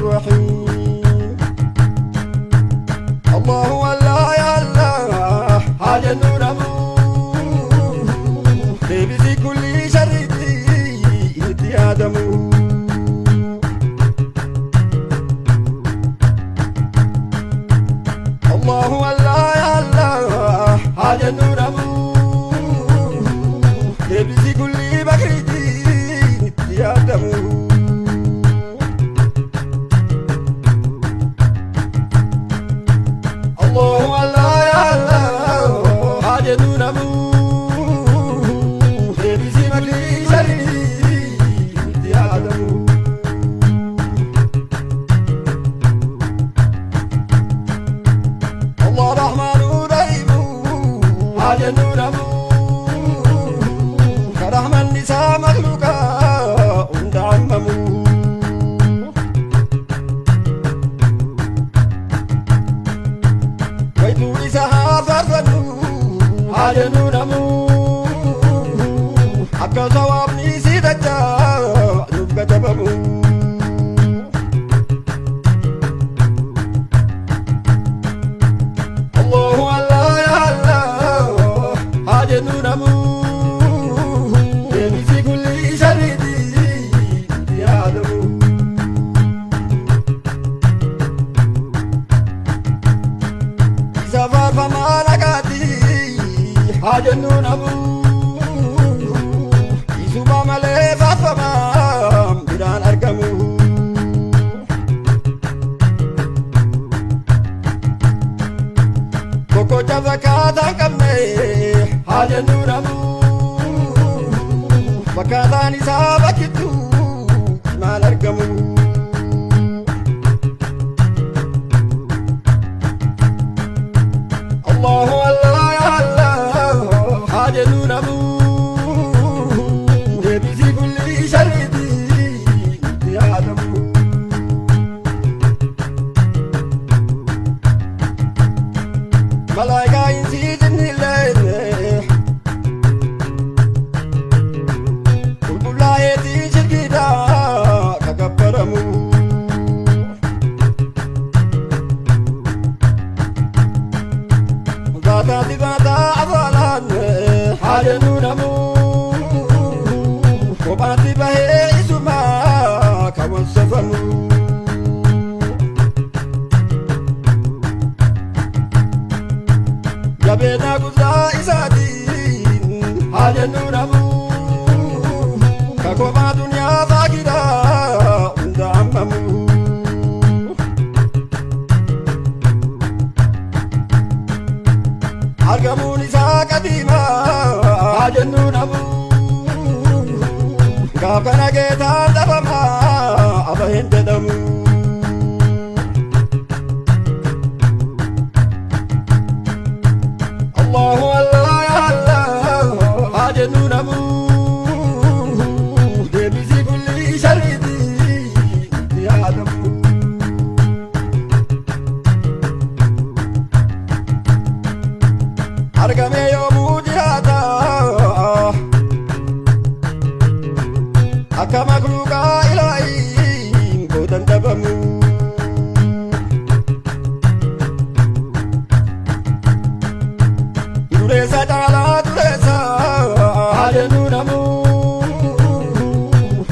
الرحيم. الله والله يا الله حاجة نور لبسي كل شريتي يدي آدم. الله والله يا الله حاجة نور لبسي كل بكرتي يدي آدم. الله والله يا الله حاجة نور حاجة نور كرحمة النساء مخلوقة وندعممو. ويتو إساها فرفنو حاجة نور حقا صوابني سيدجا نبقى تبمو. الله والله يا الله حاجة نور لبسي كل شريدي يا آدم. سفر فما لقاتي حاجة نور يسوع ملي فما بدان أرقمو. Koko jabakata kamne haja nuramu bakata ni sabakitu malargamu. Allah Allah ya Allah haja nuramu lebisi kulli sharidi ya Adam. ملايكة ينسيجني الليل قلقل لا يتيج الكدا ككبرمو. مقاطع دباتا أفالان حاجة نورمو وباتي بهي إسما كون سفمو. جبنا قزا إسادين حاجة نور كقوما دنيا فاكرة وندعممو. أرقمو نساء قديمة حاجة نور كابنا كيتان دفما أبهن تدمو. الله والله يا الله حاجة نور لبسي كل شريدي يا آدم. أرقمي يوم جهادا أكا مخلوقا إلهي قوتن دبمو. Duresa jala duresa haja nuramu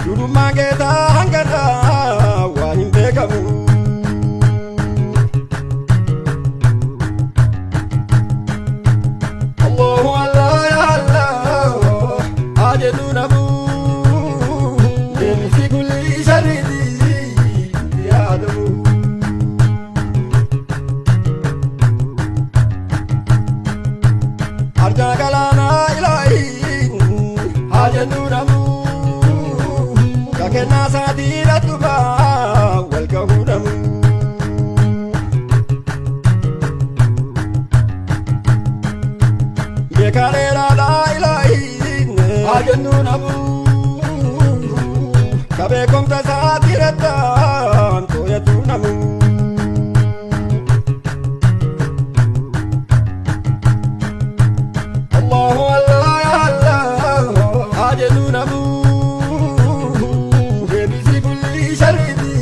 duru mangeta hangana wahim bekamu. Allah Allah ya Allah haja nuramu lebisi kulli sharidi ya Adam. Arja kalana ilahi haja nuramu kakena sadira tuba wal kahudamu. Yekalera la ilahi haja nuramu kabe komta sadira tan toya tunamu. الله والله يا الله حاجة نور لبسي كل شريدي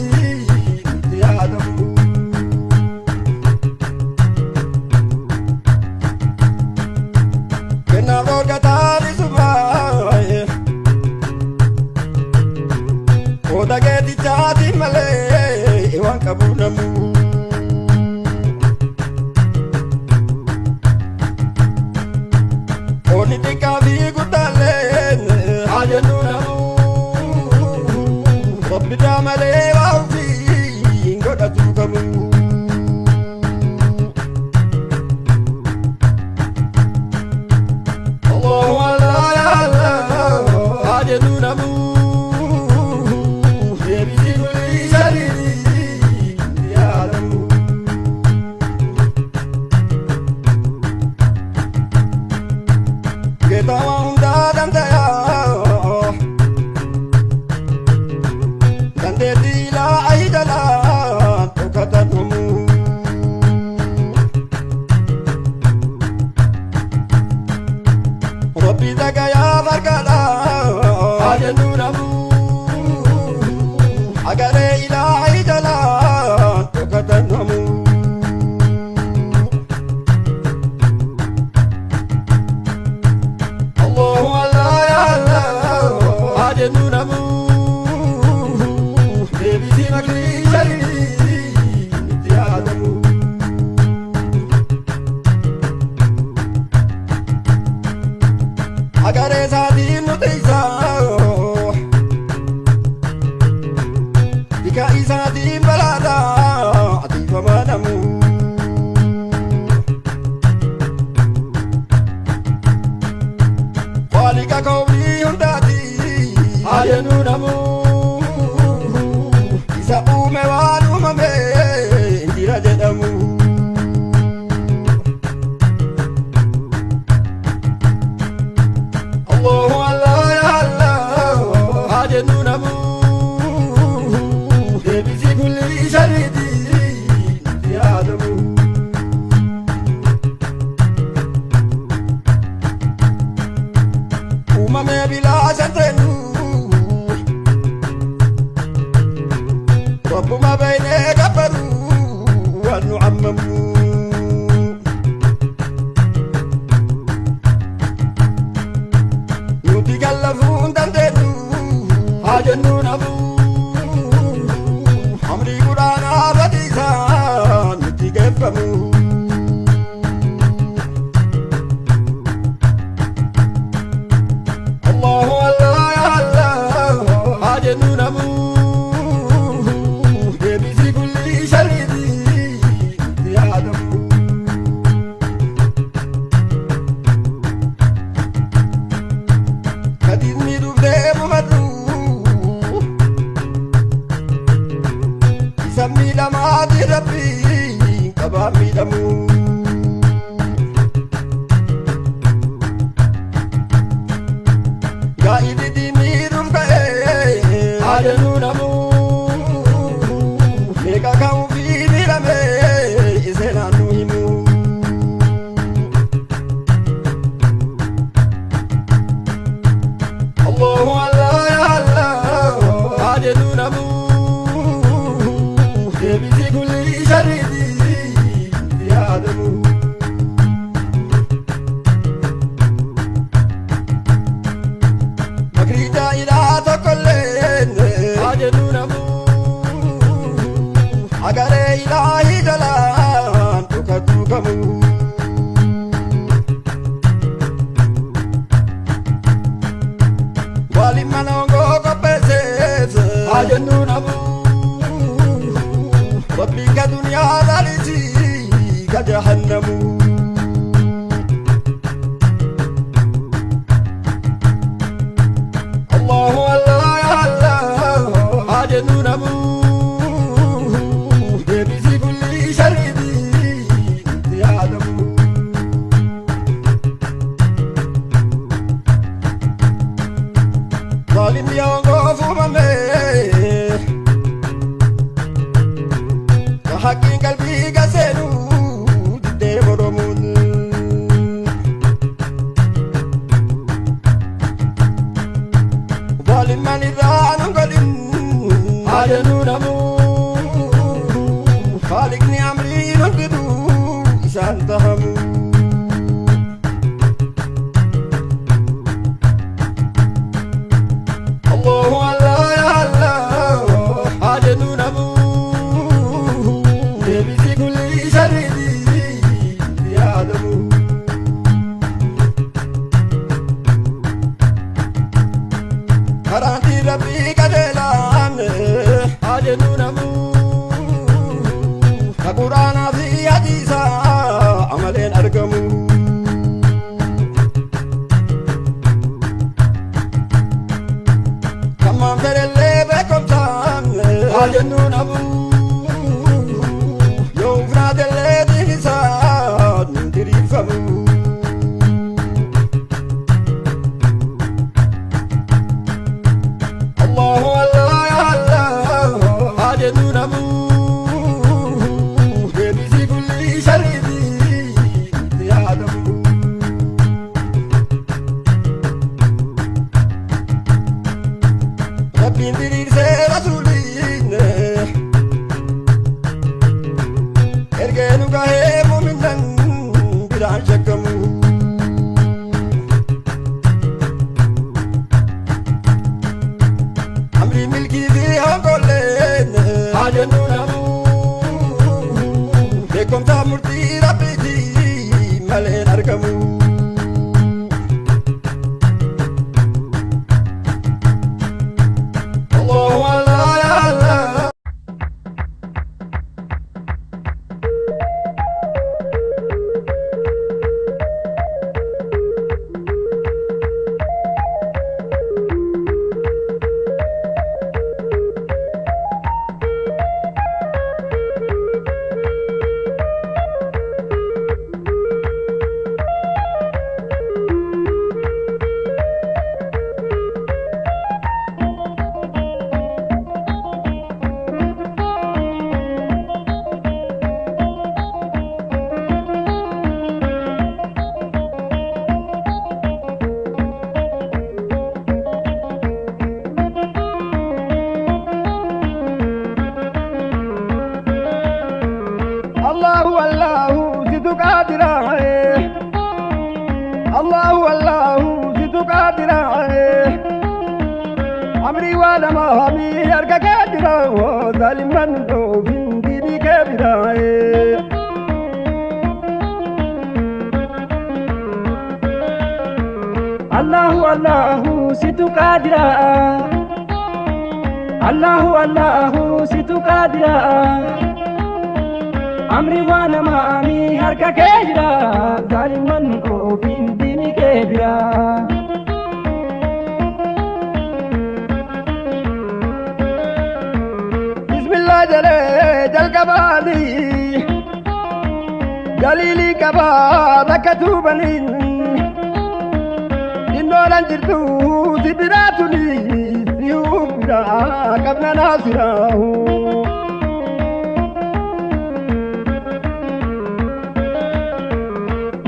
sabami damu gaidi dimirum kae adenu namu mega kau virame isenanu himu Allahu Allah ya Allah adenu namu debisi kulli sharidi ya adamu magrida ila tokollen adenu namu agare ilahi jalan tukatu kamu wali manongo kopeses adenu namu rabbi ka dunya dalisi ka jahannamu Allahu Allah ya Allah adenu namu debisi kulli sharidi ya adamu zalim yongo fumame hakin kalbi gasenu dide moromun zalim maniranu galim adenu namu خالقني أمري نقدو إسان تهمو الله الله يا الله عدد نمو دبسي كل شردي يا دمو كرانتي ربي كدلان عدد نمو Qur'ana fi hadisa amalen argamu kamam terelle bekomtan ajenu nabu yofna delle dinisa ndirifamu Allahu Allah ya Allah ajenu nabu Bindirir se rasuline ergenu gahe mu'minan bilan shakamu amri milki fi hangolen ajenu namu bekom ta murti rabbiti malen argamu الله زدو قادر أمري ولا ما همي أرجع قادر ظالما في ديني كبير الله زدو قادر الله زدو قادر أمري وانا ما أمي هركا كجرا ظالما في ديني كبيرا بسم الله جل القبالي Jalili kaba takatubani Indolan jirtu sibiratuni Siubra kabna nasirahu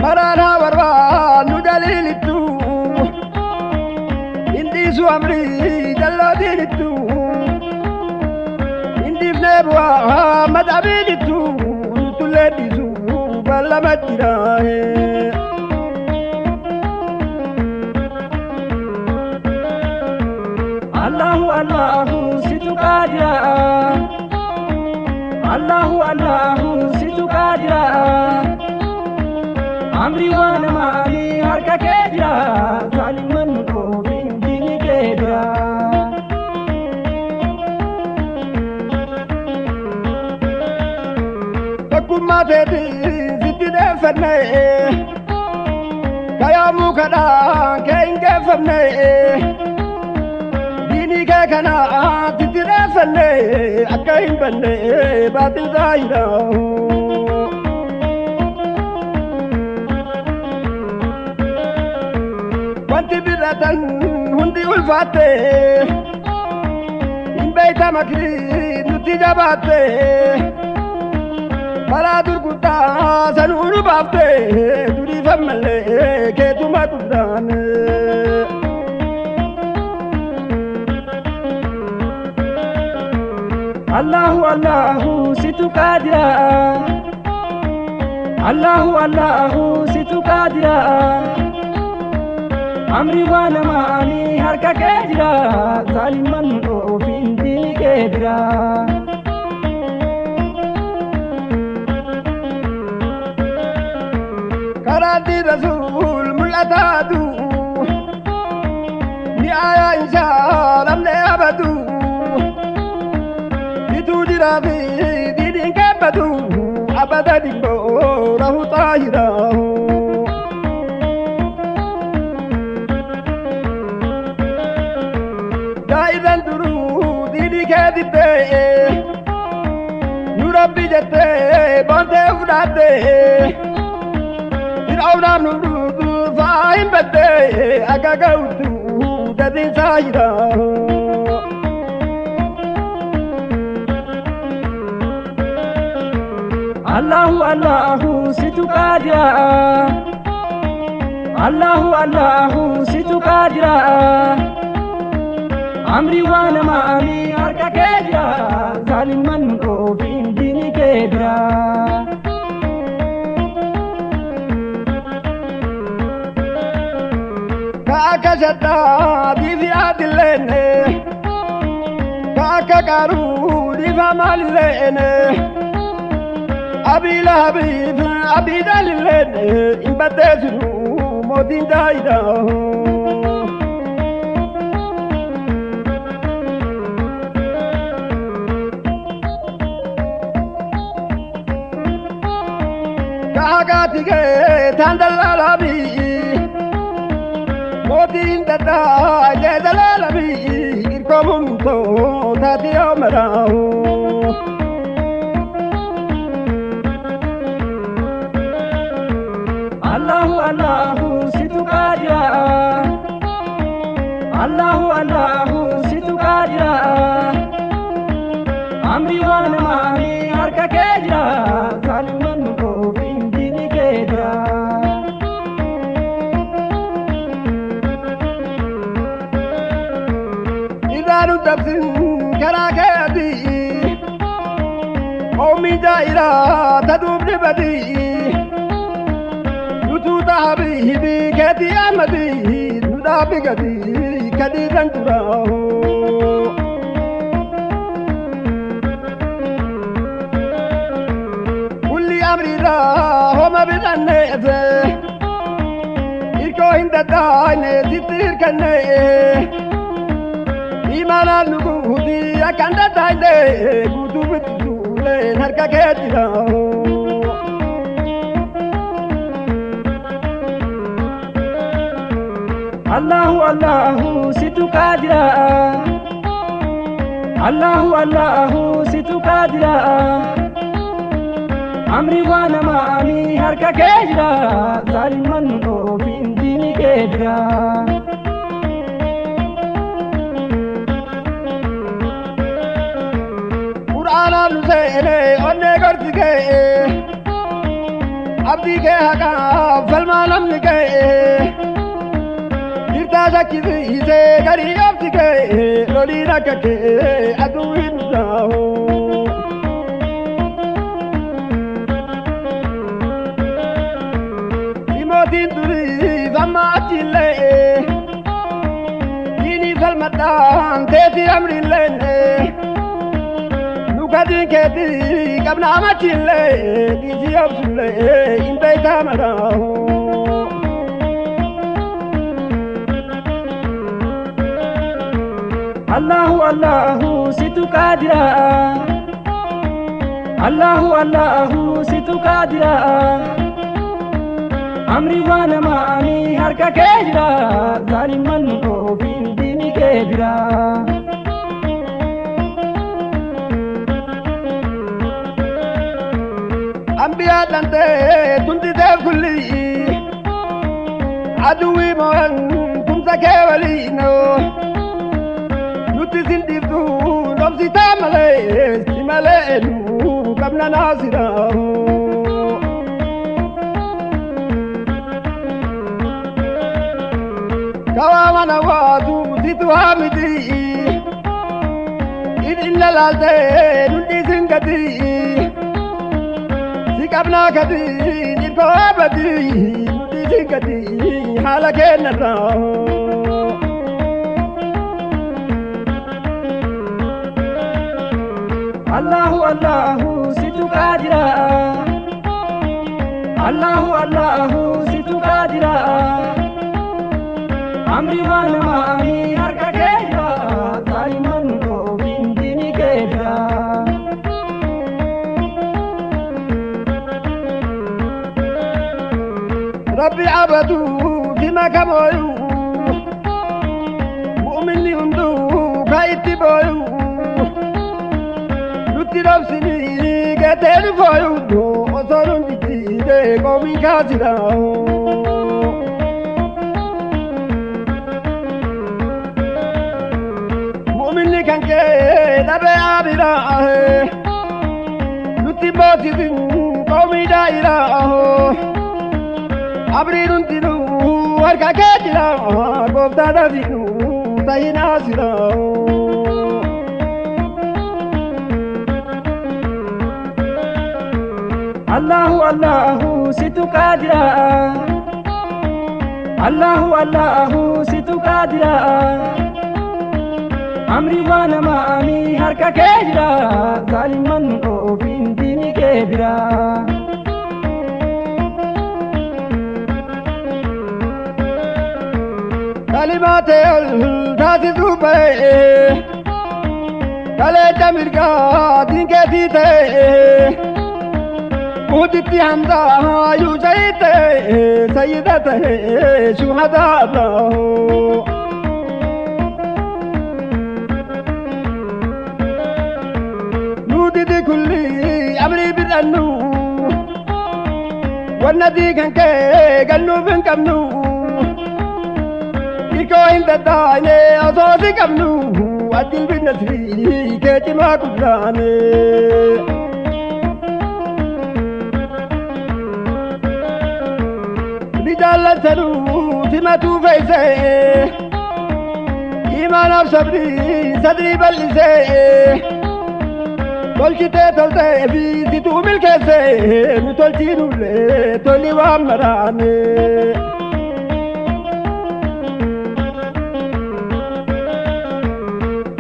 Marana warwa nu jalilitu Indi su amri jalladinitu Indi fnebwa madabinitu Tuledisu balamatirahe Allahu Allahu situ kadira Allahu Allahu situ kadira Amri wana mali harka kedira Zaliman ko bindini kedira Takuma tedi situ defane Kaya mukada kenge famne Kana titire felle akain banne batil zaira wanti biratan hundi ulfate in baita makri nuti jabate para durguta sanuru bafte duri famale ke tuma kudane Allahu Allahu situ kadira Allahu Allahu situ kadira Amri wana mali harka kedira Zaliman o findini kedira Karati Rasul mulatadu Ni aya insya lamne abadu Rabi didin kabadu abada dimbo rahu tahirahu Daidan duru didi kedite Nurabbi jette bante ufdate Irauna nurudu fahim bette agagautu dadin sahirahu Allahu Allahu situ kadira Allahu Allahu situ kadira Amri wana mali harka kedira Zaliman ko bindini kedira Kaka jata bivi adilene Kaka karu diva malilene Abi Lahab Abi Dalil in Badezunu Modin Daida Kagatige Tandalabi Modin Dada Jedalabi Irkomunto Tati Omarao Allahu Allahu situ kadira Allahu Allahu situ kadira Amri wana mali harka kedira Zaliman ko bindini kedira Idanu tabsin karakadi Omi jaira tadubni badi Habibi kati amadi nudabi gadi kadi danturaho Kulli amri ra homa bidanne irko hinda daine sitir kanne imana nugu hudi akanda daine gudu bidu le narka kediraho Allahu Allahu situ kadira Allahu Allahu situ kadira amri waan amaanii harka kee jira zaaliman ofiin diini kee bira. Quraanaan nu seene onnee gorsi kee abdii kee haqaaf falmaa namni kee dirtaa shakkisiisee garii obsi kee loliin akka kee aduu hin dhaahu. Timootiin duriif amma achillee diinii falmadhaan teetii amrillee kadin keti kabna amachille diji obsulle inday tamaraho Allahu Allahu situ kadira Allahu Allahu situ kadira amri wana maani harka kee jira zaliman ofin dini kee bira. Ambiya dante tunti def kulli aduwi mohan kumsa kewali no nuti sindiftu nomsi tamale simale nu kabna nasira kawana watu situ hamidi inna lalte nuti singati kabna kadi nirko abadi nudi kadi halake narra Allahu Allahu situ kadira Allahu Allahu situ kadira amri wana maani harka kee jira zaliman ofin dini kee bira. ربي عبدو فيما كمويو مؤمني هندو كايتي بويو نتي ربسني كتير فويو دو وصولون جتي دي قومي كاسراو مؤمني كان كي دبي عبراه نتي بوتي دين قومي دايراه Abrirun tinu harka kee jira gooftaadha tinu ta'inaa sira. Allahu Allahu situ kadira Allahu Allahu situ kadira amri wana maani harka kee jira zaliman ofin dini kee bira. Kalimate ultaati duube kalecha mirga dinke tiite muditti hamza yu jaite sayyidate shuhada nudidi kulli amri bidannu wannadi kanke gannu bin kamnu Going the dine, as I think of new, I did witness me, getting my good run. Vidal Saru, Timatu Face, Iman of Sabri, Sadri Balise, Dolcite Tolte, Vitu Milkese, Mutoltinu, Toliwa Marane.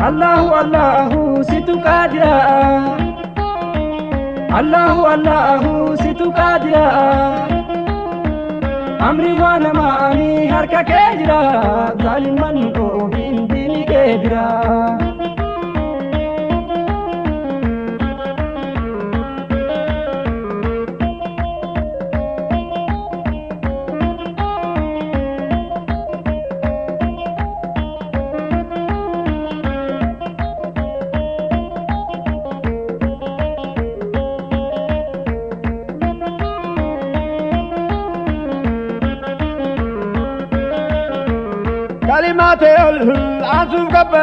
Allahu Allahu situ kadira Allahu Allahu situ kadira amri wana maani harka kee jira zaliman ofin dini kee bira. كلمات العزوف قبي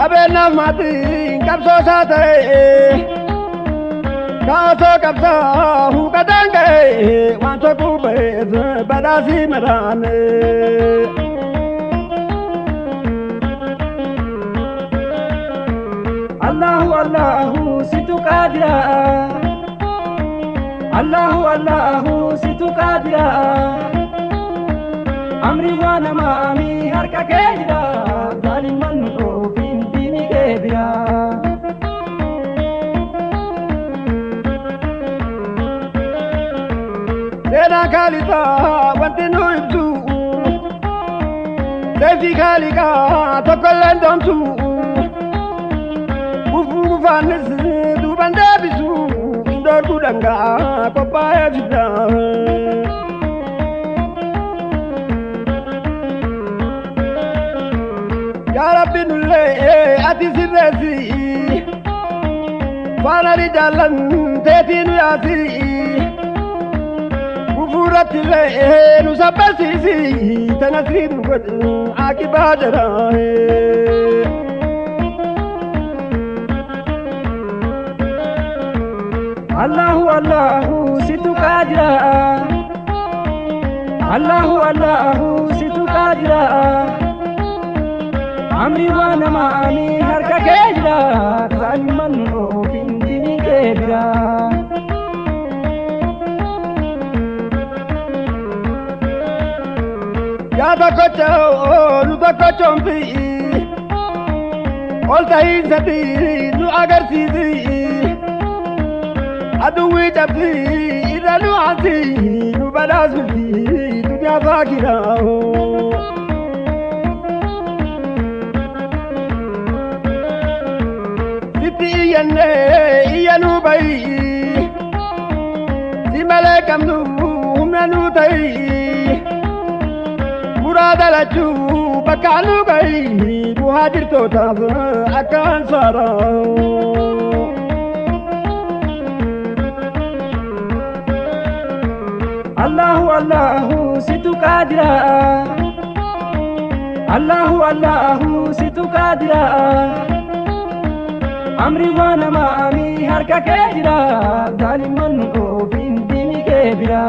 أبينا ماتين كبسو ساتي كاسو كبسا هو كدنجي وانتو كوبيت بداسي مراني الله الله ستو قادرا الله الله ستو قادرا أمري وانا ما أمي هركا كيجرا ظالم من في ديني كبيرا سينا كاليتا وانتنو يبسو سيفي كاليكا تقلن دمسو وفو فانس دوبان دابسو indor kudanga papaya fida ya rabbi nulle ati sirresi fana rijalan tetinu yasi kufurati le nu sabasisi tanasrin god akibajara الله الله ستو قادرا الله الله ستو قادرا أمري وانا ما أمي هركا كيجرا ظالم من في ديني كبيرا يا تكوتشو نو تكوتشو في قلت هي ستي نو أغرسيزي أدوي جبتي إذا نوعتي نبلاز بلتي دنيا فاكرة ستي إيا نوبي سي ملكم نوم نوتي مراد لجو بكانو بي مهاجر توتاف أكان سارا الله الله ستو قادرا الله الله ستو قادرا أمري وانا ما أمي هركا كيجرا ظالم من في ديني كبيرا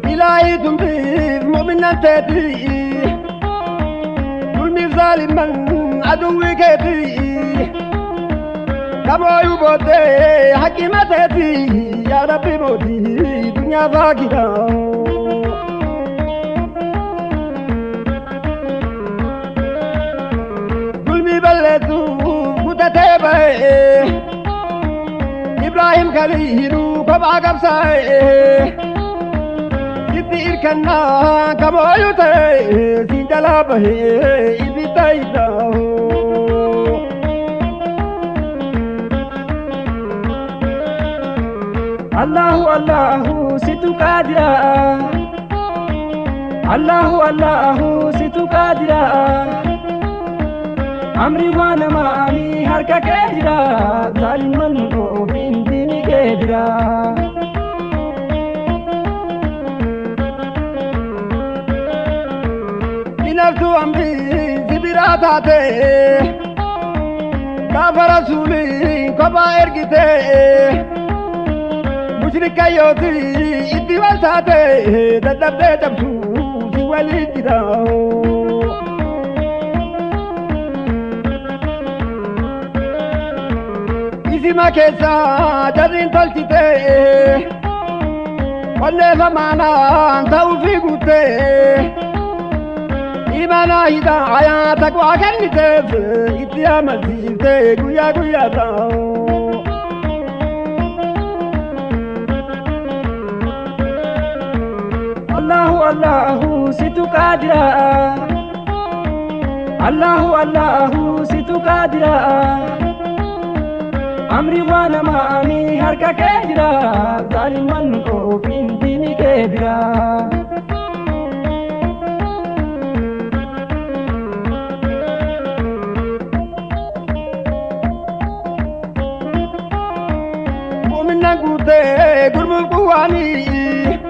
إلهي تنبيذ مؤمنا تدري ظلمي ظالما عدوي كتري كما يبودي حكيمتي يا ربي موتي دنيا فاكرة ظلمي بلدو متتابع إبراهيم خليلو كبع قبساي ستي إركنا كما يوتي سنجلابه إبي تايداو الله الله ستو قادرا الله الله ستو قادرا أمري وانا ما أمي هركا كيجرا ظالم من في ديني كبيرا بنفسو أمري زبراتاتي كاف رسولي كبا إرقتي مشركة يوتي إدي والساتي تدبتي تبسو سوالي جداو إسما كيسا جرين تلتي قلنا فمانا توفيقوتي إيمانا إذا حياتك وكنتف إتيا مسيرتي قويا قويا تاو الله الله ستو قادرا الله الله ستو قادرا أمري وانا ما أمي هركا كيجرا ظالم من في ديني كبيرا مؤمنا قوتي mani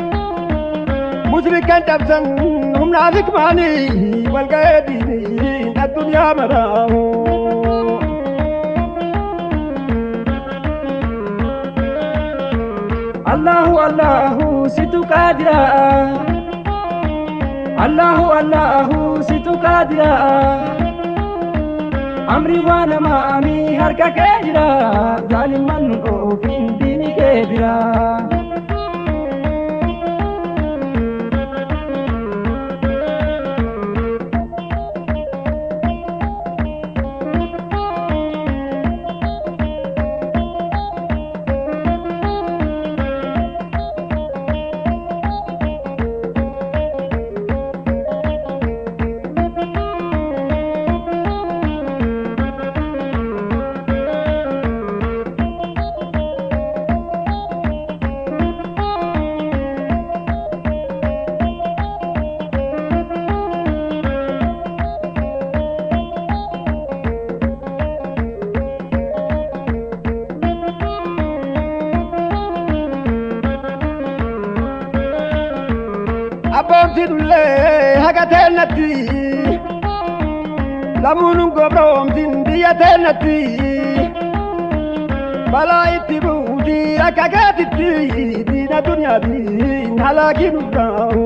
mushrikan tabsan humnaafik mani wal gaedini ad-dunya marahu Allahu Allahu situ qadira Allahu Allahu situ qadira Amri wana mami harka kejira zaliman ofin dini kebira Abomti dulle hagatenati lamunun gobromtin diyatenati bala ittibuti akagatitti dina dunya din halakinu dahu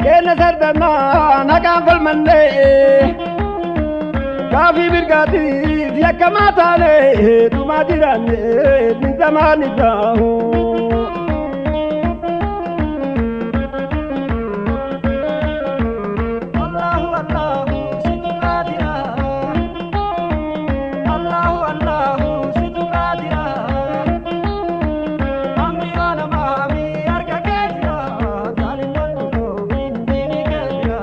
Kena sardana nakan falmanne kafi birgati yakamata le tumadirane min zamani dahu Allahu Allahu situ qadira Allahu Allahu situ qadira Amri wana mami harka kejira zaliman ofin dini kebira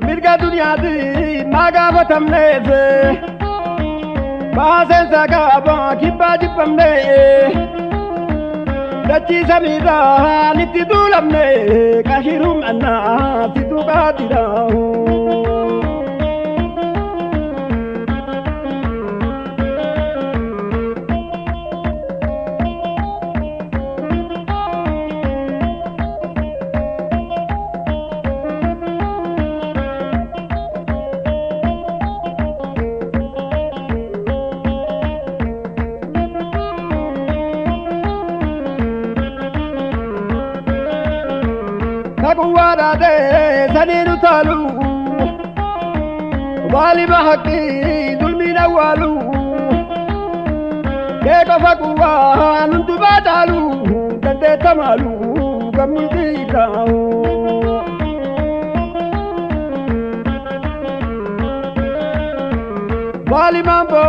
mirga dunya di maga batamne basen sagaba kibajipamne dachi samida niti dulamne kashirum anna situ qadira Nakuwada de saniru talu wali bahaki dulmina walu keko fakuwa nuntu batalu dande tamalu gamulti dahu wali mambo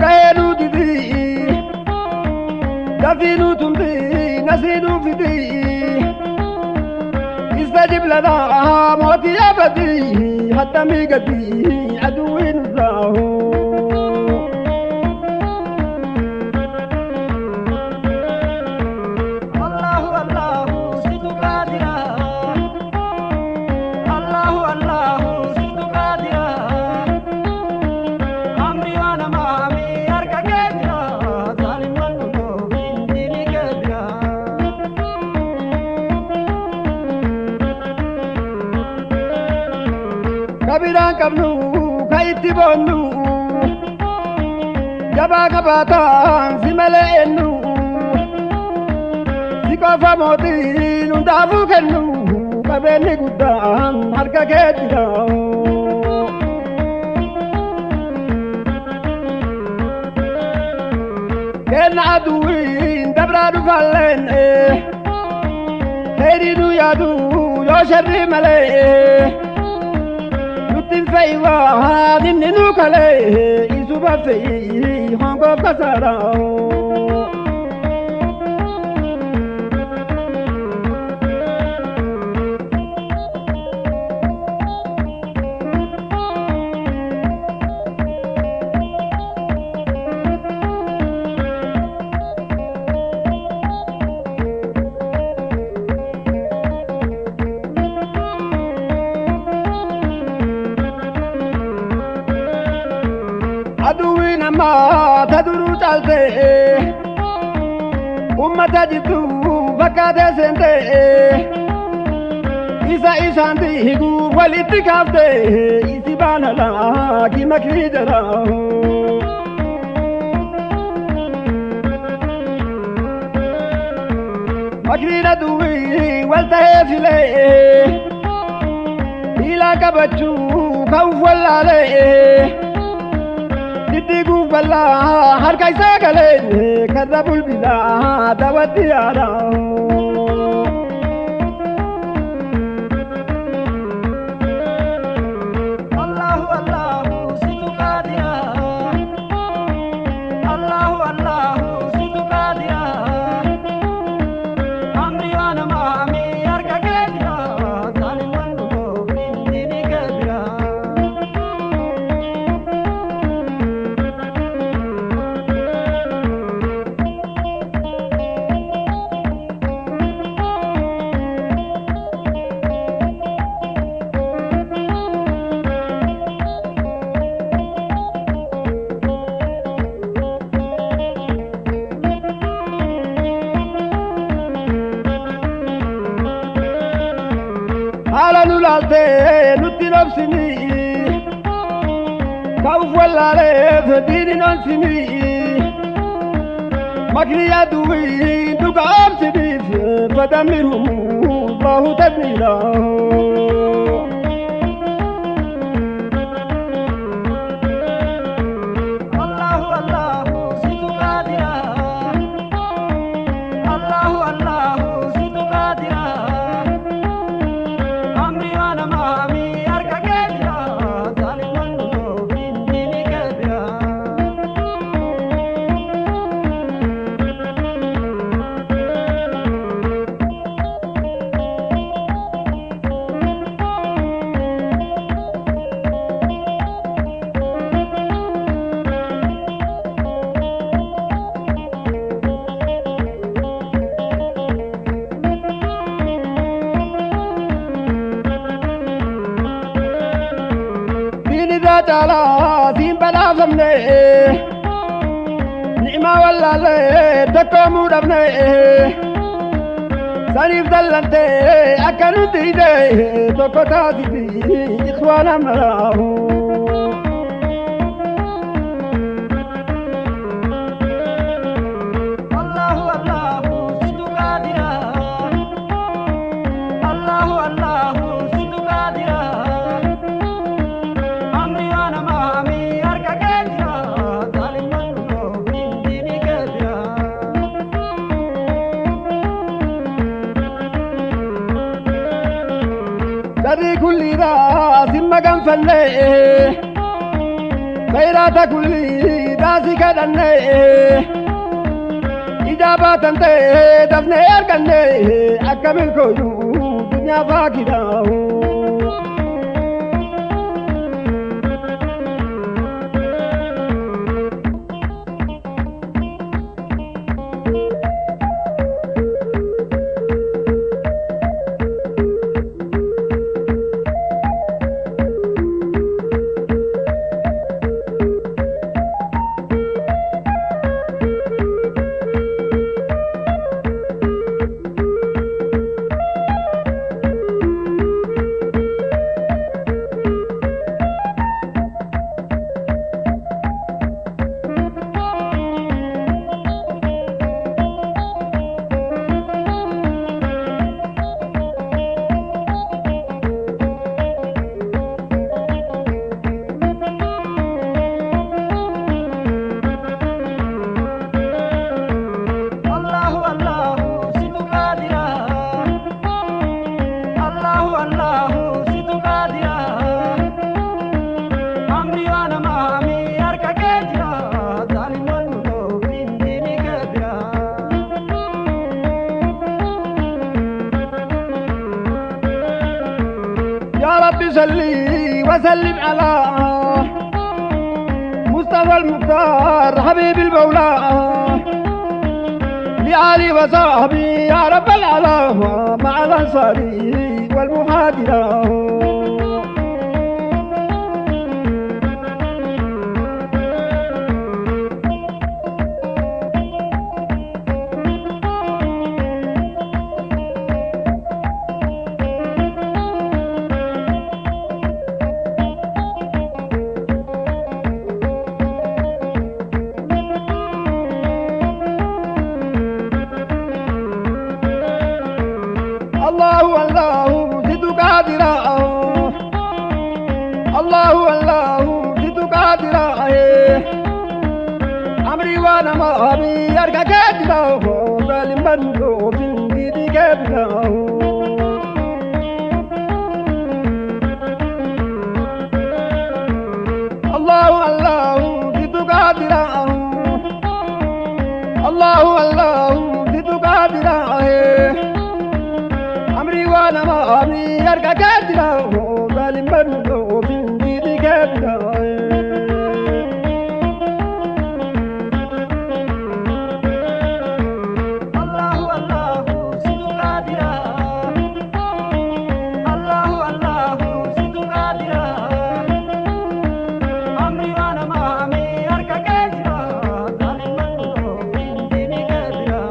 gaenu didi dafinu tumdi nasinu fidi استجب لنا موت يا بدي حتى ميقدي عدوي نزاه Allahu Allahu situ qadira Allahu Allahu situ qadira Amri wana mami harka kejira zaliman ofin dini kebira kabiran kabnu kaiti bonu jaba kabatan simale enu sikofa moti nundafu kennu kabeni gudan harka kejira kena aduin dabradu fallen Heidi du yadu yo sharri male feiwa nimnu kale isuba fei hongo kasara aduwina ma taduru talte ummata jitu bakate sente isa isandi higu waliti kafte isi banala ki makri jara makri na duwi walta hefile ila kabachu kawwalale digu balla har kaisa gale kadabul bila dawati ara Allahu Allahu situ qadira Allahu Allahu situ qadira amri wana mami har ka gedira zaliman ko bindini gedira ala nulalte nutti nafsini kawwalale fedini nansini makriya duwi dugamsini fadamiru Allahu tadmira Allahu Allahu situ qadira Allahu Allahu situ qadira jala simbala famne nima wallale takomu dabne sanif dallante akanu diride tokota didi ikhwana marahu Allahu Allahu situ qadira Allahu Allahu situ qadira dari kulli ras magan falle khairata kulli dasi kadanne ijabatan te dafne arkanne akamil koyu dunya fakida ربي صلي وسلم على مصطفى المختار حبيب المولى لآلي وصحبي يا رب العالم مع الأنصار والمهاجرين. الله الله زد قادرا الله الله زد قادرا أمري وانا ما أبي أرجع قادرا ظالم بنو في دي قادرا. الله الله زد قادرا الله الله زد قادرا أمري وانا ما أبي أرجع قادرا ظالم بنو في دي قادرا. الله الله زد قادرا الله الله زد قادرا أمري وانا ما أبي أرجع قادرا ظالم بنو في دي قادرا.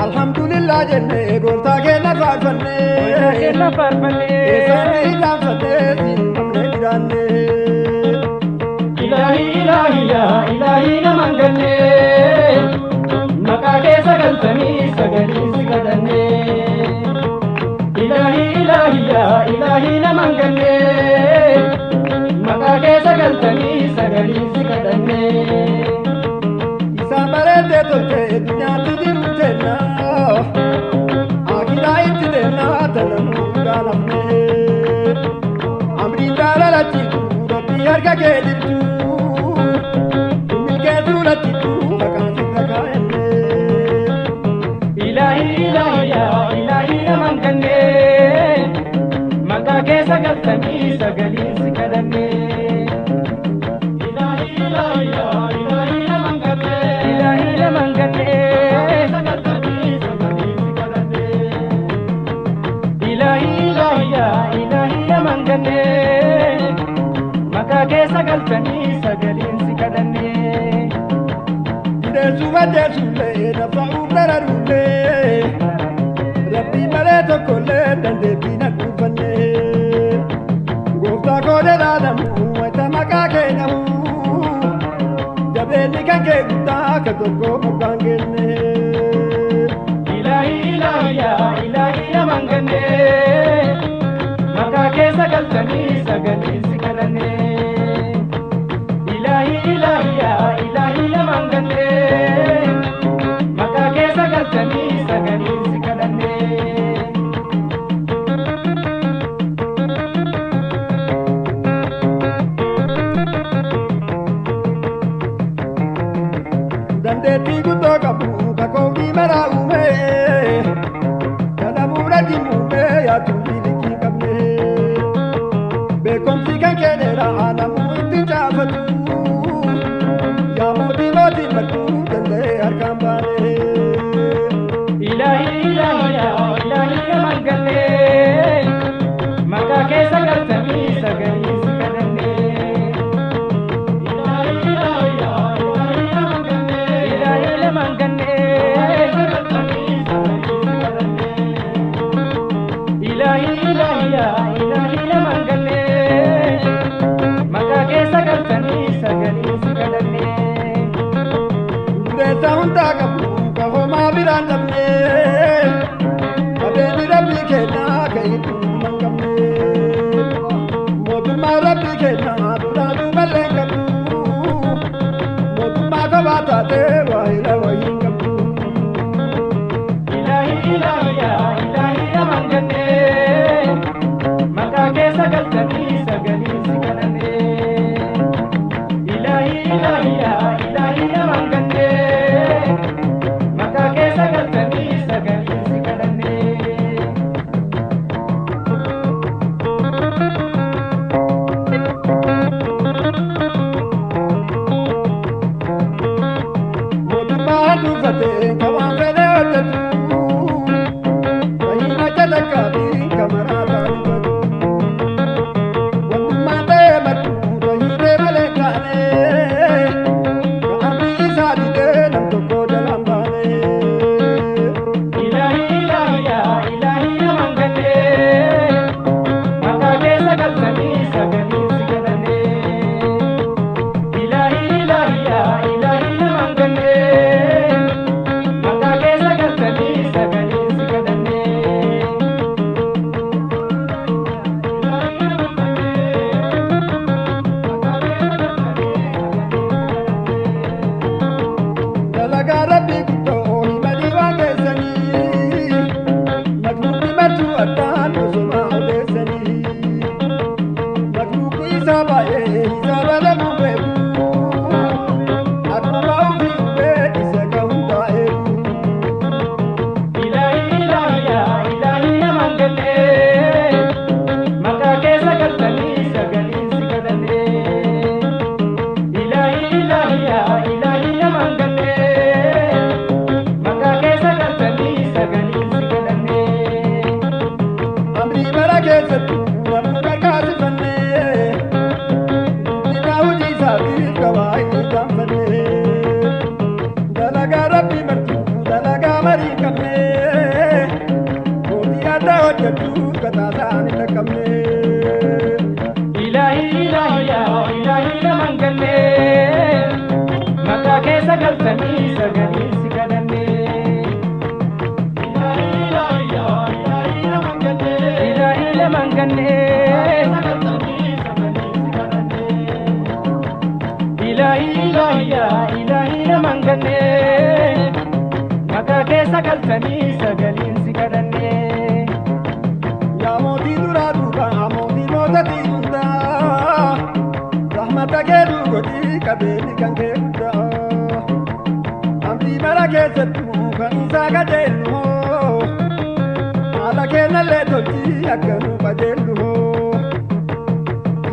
Alhamdulillah jenne gorta ke na farfanne esani danfate sinne gidanne. Ilahi ilahi ya ilahi na manganne maka ke sagaltani sagali sigadanne. Ilahi ilahi ya ilahi na manganne maka ke sagaltani sagali sigadanne. Isa barete tolte dunya tudirutena akira itidena tanamu galamne amri dalalati rabbi harga ke ditu milke surati tu makasi takaenne. Ilahi ilahi ya ilahi na manganne maka ke sagaltani sagali sigadanne. Ilahi ilahi ya ilahi na manganne ilahi na manganne sagaltani sagali sigadanne. Ilahi ilahi ya ilahi na manganne maka ke sagaltani sagali sigadanne. Desu va desu le na fa umara rule galtanii sagaleen si kadhannee. Ilaahi ilaahi yaa ilaahi lamaan gannee maqaa keessa galtanii sagaleen si kadhannee. Dandeettii guddoo qabu kakoobii maraa uumee kana muudatti muumee yaaduu miidhagii qabnee beekumsi kan kenneera namuu itti caafatu yaa mootii mootii martuu danda'ee harkaan baanee. Ilaahi ilaahi yaa ilaahi lamaan gannee maqaa keessa galtanii sagalee si kadhannee. Ilaahi ilaahi yaa ilaahi lamaan gannee ilaahi lamaan gannee ilaahi ilaahi yaa ilaahi lamaan gannee maqaa keessa galtanii sagalee si kadhannee. Hundeessa hundaa qabu ka homaa biraan dhabnee qabeenyi rabbii kennaa ka hidduu man qabnee mootummaa rabbii kennaa duraanuu mallee hin qabdu mootummaa kophaa taatee waa hira wayii hin qabdu. Ilaahi ilaahi yaa ilaahi lamaan gannee maqaa keessa galtanii sagalee si kadhannee. Ilaahi ilaahi yaa ilaahi lamaan gannee maqaa keessa galtanii sagalee si kadhannee. Mootummaa dhuunfatee ka waan fedhe hojjetu wayiina jala qaabii ka maraa taa'ifatu wantummaa ta'ee maddu wayiinee malee kaanee ka abdii isaa didee nam tokko jalaan baanee. Ilaahi ilaahi yaa ilaahi lamaan gannee maqaa keessa galtanii sagalee si kadhannee. Ilaahi ilaahi yaa ilaahi lamaan gannee maqaa keessa galtanii sagalee si kadhannee. Dalagaa rabbii guddoo himanii waan geessanii makluuqni martuu addaan osuma odeessanii makluuqni isaa baay'ee isaa balamuu beeku akkuma ofii hubee isa ka hundaa eegu. Ilaahi ilaahi yaa ilaahi lamaan gannee maqaa keessa galtanii sagalee si kadhannee. Ilaahi ilaahi yaa ilaahi lamaan gannee maqaa keessa galtanii sagalee si kadhannee. Amrii bara keessattuu namni gargaarsifannee guddina hojii isaatiif gabaa inni gaanfannee dalagaa rabbii martuu dalagaa marii qabnee mootii addaa hojjechuuf kataasaan hin dhaqqabnee. Ilaahi ilaahi yaa ilaahi lamaan gannee maqaa keessa galtanii sagalee si kadhannee. Ilaahi ilaahi yaa ilaahi lamaan gannee ilaahi lamaan gannee ilaahi ilaahi yaa ilaahi lamaan gannee maqaa keessa galtanii sagalee si kadhannee. Yaa mootii duraa duubaa mootii mootatii hundaa rahmata keetu godhii qabeenyi kan kee guddaa amrii bara keessattuu kan isaa qajeellu hoo haala kennallee tolchii akka nu qajeellu hoo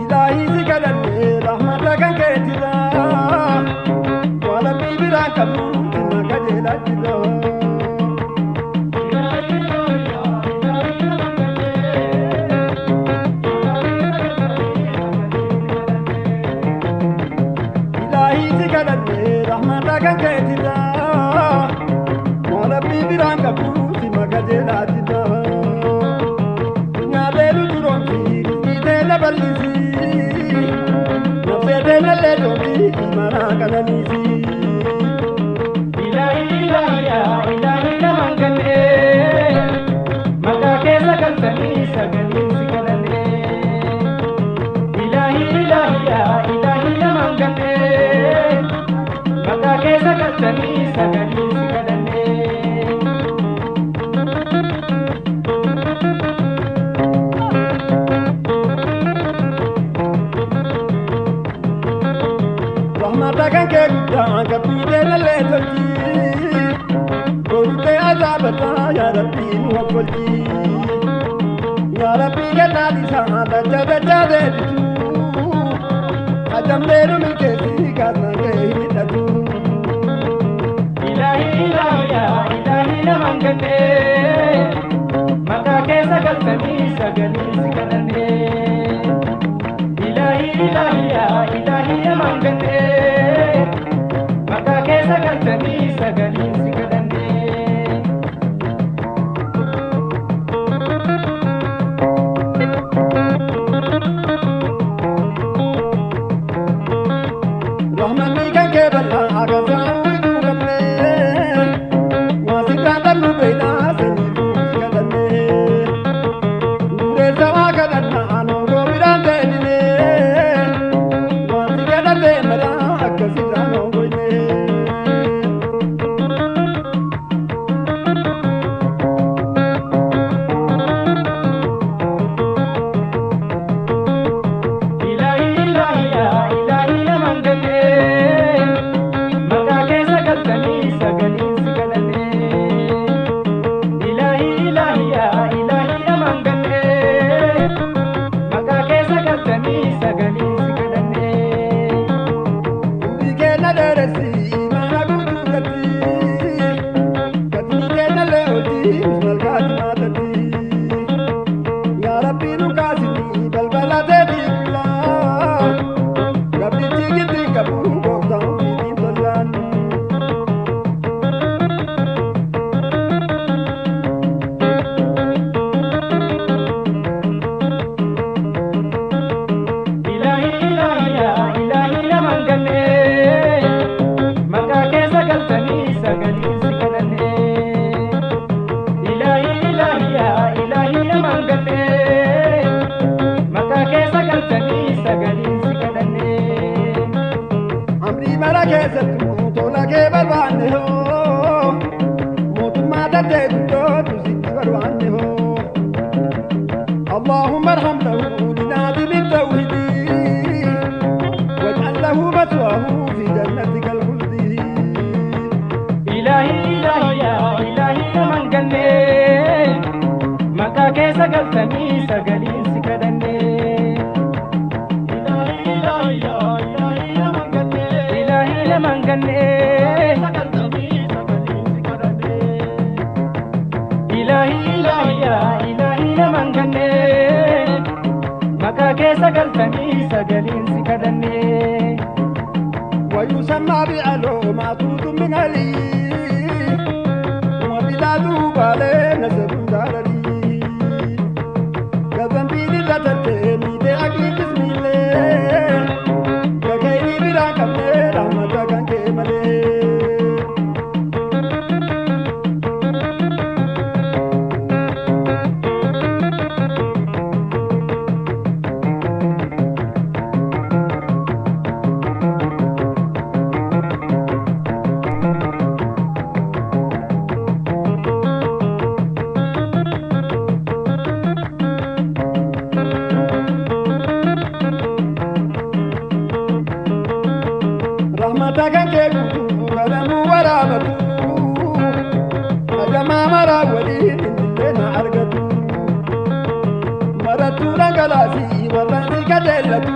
ilaahii si kadhannee rahmata kan keetirraa waan abbii biraan qabnu sinna qajeelaa jirra. Ilaahi si kadhannee rahmata kan keetirraa waan abbii biraan qabnu sinna qajeelaa jirra. Nyaateelu duroomsi rizqii na bal'isi nafseetee nallee doomsi imanaa qananiisi. Ilaahi ilaahi yaa ilaahi lamaan gannee maqaa keessa galtanii sagalee si kadhannee. بتا يا ربي نوفلتي يا ربي جنادي سعادة جدة أجمل من كيسي كاسنا كيه تدو إلهي إلهي يا إلهي لمنكني مكا كيسا قلتني سقني سكنني إلهي إلهي يا إلهي لمنكني مكا كيسا قلتني سقني سكنني رحمني كان كبل عقزان اللهم ارحم له لنادم التوحيد واجعل له مثواه في جنتك الخلد إلهي إلهي يا إلهي لمن قلني مكا كيسا قلتني سقلي سكدني إلهي إلهي يا إلهي لمن قلني إلهي لمن قلني إلهي إلهي يا إلهي لمن قلني مكا كيسا قلتني سقلي سكدني ويسمى بعلو معطوط من علي وبلاده بالي نسب داري كذنبي لا تتمي بأكل بسم الله ككيني براك رحمتك كان كمالي رحمتك كيكو قدم ورابتو أجمع مرا ولين لنا أرقتو مرتو لنقلاسي وراني كدلتو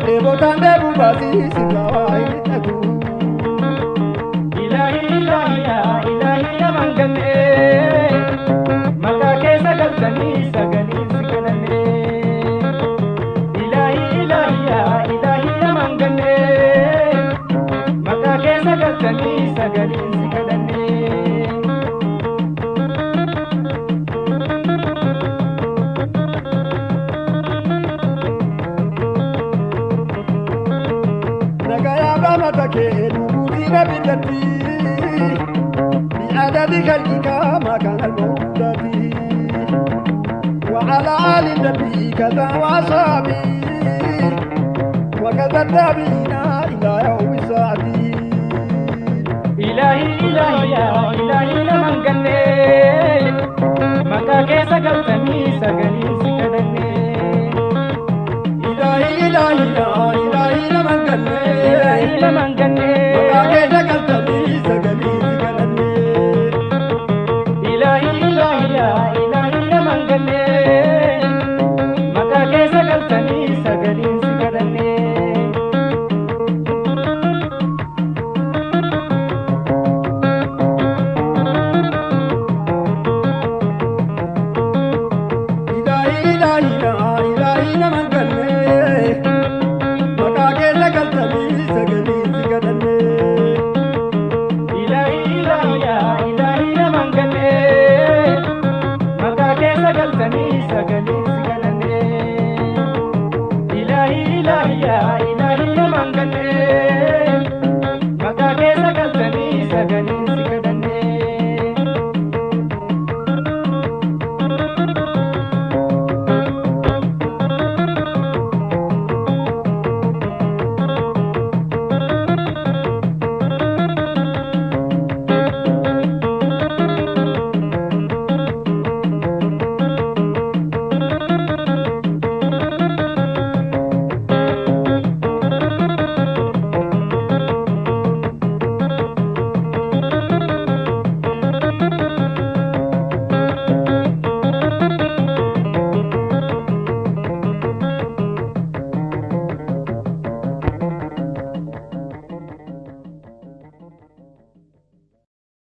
لبوتان دبو باسي سكاواي نتكو إلهي إلهي يا إلهي لمن قلني مكا كيسا قلتني سقلي سكنني إلهي إلهي يا إلهي لمن قلني مكا كيسا قلتني سقلي سكنني نقايا رحمتك نبوتي نبيتي بعدد خلقك ما كان الموجودات وعلى آل النبي كذا وأصحابه وكذا التابعين إلى يوم الساعة إلهي إلهي يا